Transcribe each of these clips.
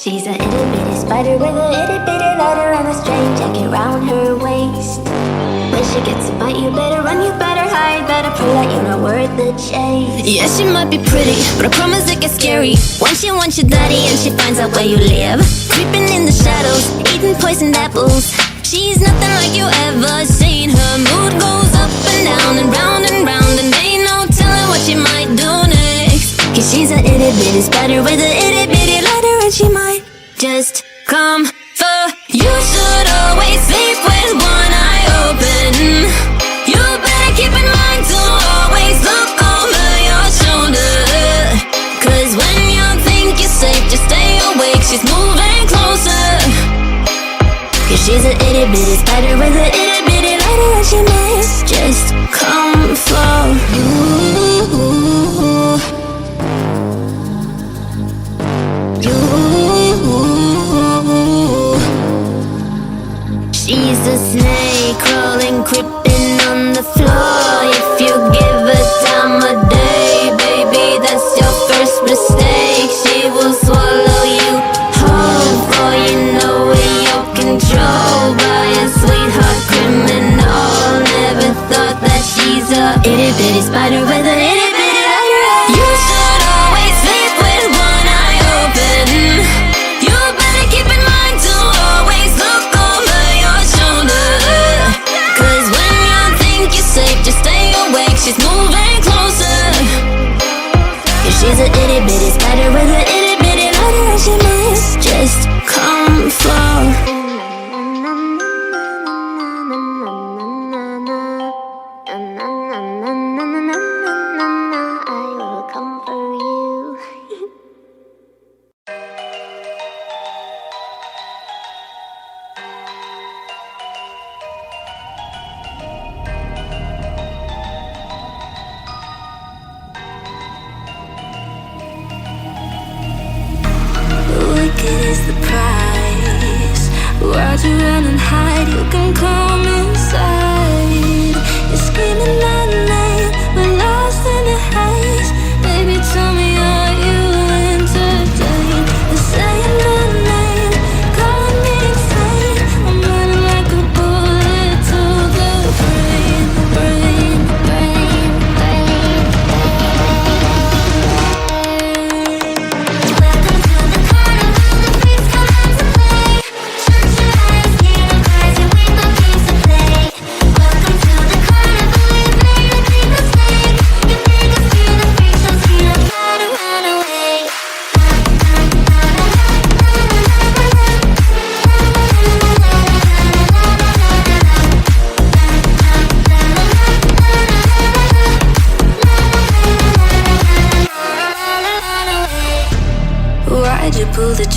She's a itty bitty spider with a itty bitty letter and a straight jacket round her waist. When she gets a bite, you better run, you better hide, better pray that you're not worth the chase. Yeah, she might be pretty, but I promise it gets scary when she wants your daddy and she finds out where you live. Creeping in the shadows, eating poisoned apples. She's nothing like you ever seen. Her mood goes up and down and round, and ain't no telling what she might do next. Cause she's a itty bitty spider with a itty bitty letter, and she might just come for you. Should always sleep with one eye open. You better keep in mind to always look over your shoulder. Cause when you think you're safe, just stay awake, she's moving closer. Cause she's a itty bitty spider with a itty bitty letter, and she might just come for you. She's a snake crawling, creeping on the floor. If you give her time of day, baby, that's your first mistake. She will swallow you whole, for you know in your control by a sweetheart criminal. Never thought that she's a itty bitty spider with a itty bitty letter. You should always sleep with one eye open. You better keep in mind to always look over your shoulder. Cause when you think you're safe, just stay awake, she's moving closer. Cause she's a itty bitty spider with a itty bitty letter, and she might just come for. Is the price. Why'd you run and hide? You can come inside. You're screaming at night, we're lost in the haze. Baby, tell me, are you entertained? You're saying my name, calling me insane. I'm running like a bullet to the brain, brain, brain, brain, brain.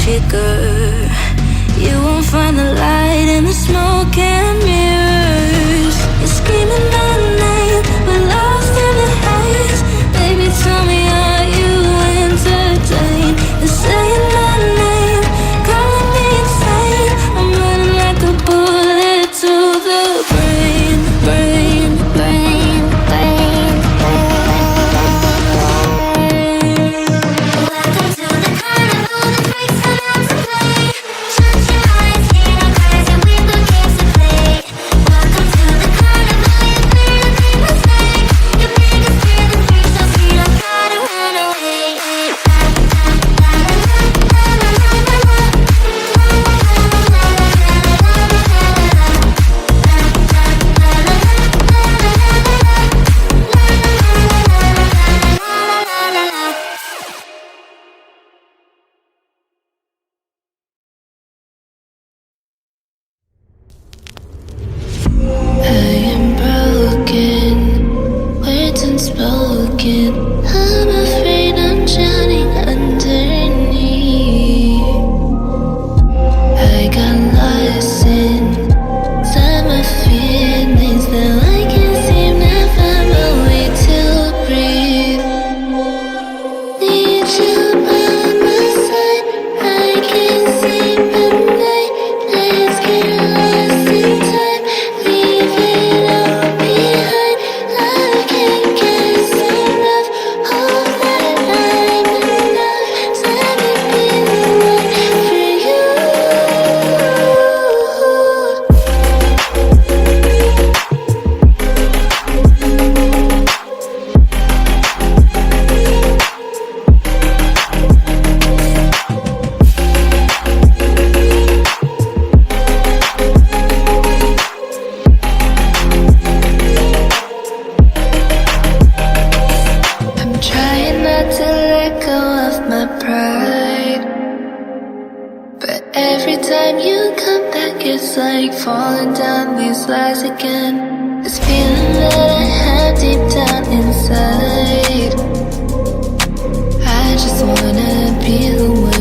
trigger. You won't find the light in the smoke and mirrors. You're screaming my name, we're lost in the haze. Baby, tell me, are you entertained? You're saying my name, calling me insane. I'm running like a bullet to the brain, brain, brain, brain, Welcome to the carnival, the freaks are out to play. Shut your eyes, hear our cries, and we've got games to play. Welcome to the carnival, you've made a big mistake. Your biggest fear, the freaks don't see, I gotta run away. I am broken, words unspoken. I'm afraid I'm drowning underneath. I got lost inside my feelings. Now I can't seem to find my way to breathe. Need you by my side. I can't sleep at night. Let's get lost in time. Leave it all behind. I can't get enough. Hope that I'm enough. So let me be the one for you. I'm trying not to let go of my pride, but every time you come back, it's like falling down these lies again. This feeling that I have deep down inside, I just wanna be the one